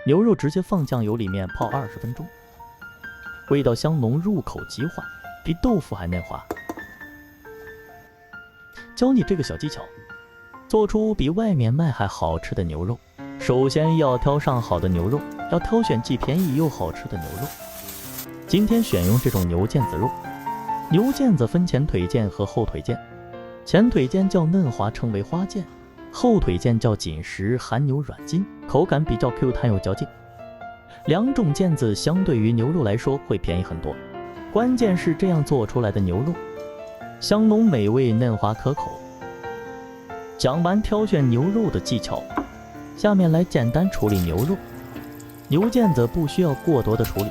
牛肉直接放酱油里面泡20分钟，味道香浓，入口即化，比豆腐还嫩滑。教你这个小技巧，做出比外面卖还好吃的牛肉。首先要挑上好的牛肉，要挑选既便宜又好吃的牛肉。今天选用这种牛腱子肉。牛腱子分前腿腱和后腿腱，前腿腱较嫩滑，称为花腱；后腿腱较紧实，含牛软筋，口感比较 Q 弹有嚼劲。两种腱子相对于牛肉来说会便宜很多，关键是这样做出来的牛肉香浓美味，嫩滑可口。讲完挑选牛肉的技巧，下面来简单处理牛肉。牛腱子不需要过多的处理，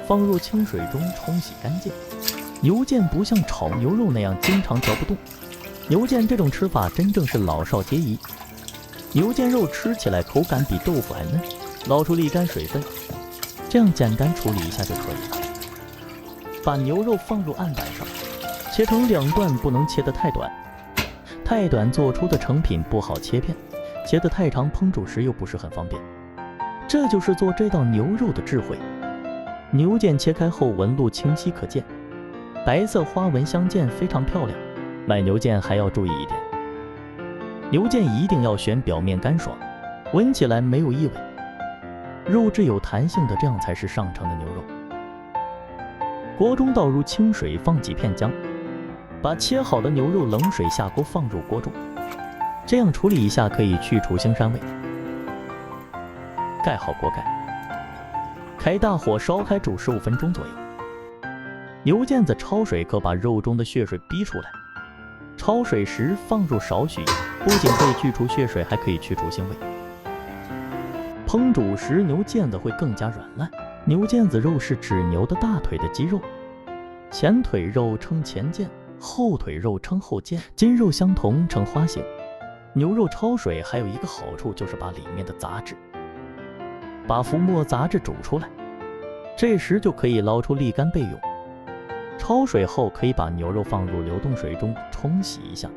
放入清水中冲洗干净。牛腱不像炒牛肉那样经常嚼不动，牛腱这种吃法真正是老少皆宜。牛腱肉吃起来口感比豆腐还嫩，捞出沥干水分，这样简单处理一下就可以了。把牛肉放入案板上，切成2段，不能切得太短，太短做出的成品不好切片，切得太长烹煮时又不是很方便。这就是做这道牛肉的智慧。牛腱切开后纹路清晰可见，白色花纹相间，非常漂亮。买牛腱还要注意一点，牛腱一定要选表面干爽，闻起来没有异味，肉质有弹性的，这样才是上乘的牛肉。锅中倒入清水，放几片姜，把切好的牛肉冷水下锅放入锅中，这样处理一下可以去除腥膻味。盖好锅盖，开大火烧开煮15分钟左右。牛腱子焯水可把肉中的血水逼出来，焯水时放入少许，不仅可以去除血水，还可以去除腥味。烹煮时牛腱子会更加软烂。牛腱子肉是指牛的大腿的肌肉，前腿肉称前腱，后腿肉称后腱，筋肉相同呈花形。牛肉焯水还有一个好处，就是把里面的杂质，把浮沫杂质煮出来，这时就可以捞出沥干备用。焯水后可以把牛肉放入流动水中冲洗一下。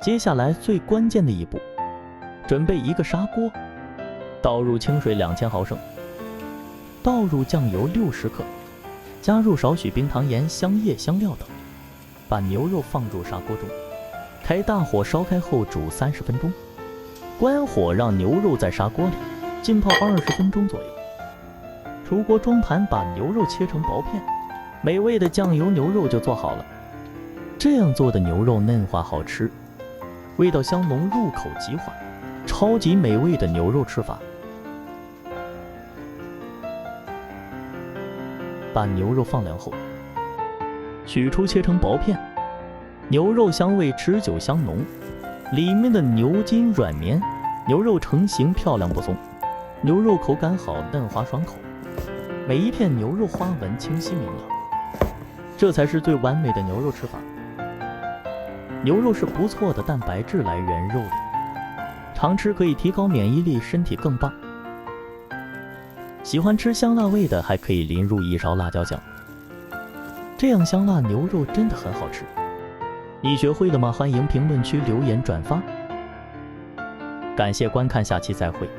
接下来最关键的一步，准备一个砂锅，倒入清水2000毫升，倒入酱油60克，加入少许冰糖、盐、香叶、香料等，把牛肉放入砂锅中，开大火烧开后煮30分钟，关火让牛肉在砂锅里浸泡20分钟左右。出锅装盘，把牛肉切成薄片，美味的酱油牛肉就做好了。这样做的牛肉嫩滑好吃，味道香浓，入口即化，超级美味的牛肉吃法。把牛肉放凉后，取出切成薄片，牛肉香味持久香浓，里面的牛筋软绵，牛肉成型漂亮不松，牛肉口感好，嫩滑爽口，每一片牛肉花纹清晰明朗，这才是最完美的牛肉吃法。牛肉是不错的蛋白质来源肉类，常吃可以提高免疫力，身体更棒。喜欢吃香辣味的，还可以淋入1勺辣椒酱，这样香辣牛肉真的很好吃。你学会了吗？欢迎评论区留言转发。感谢观看，下期再会。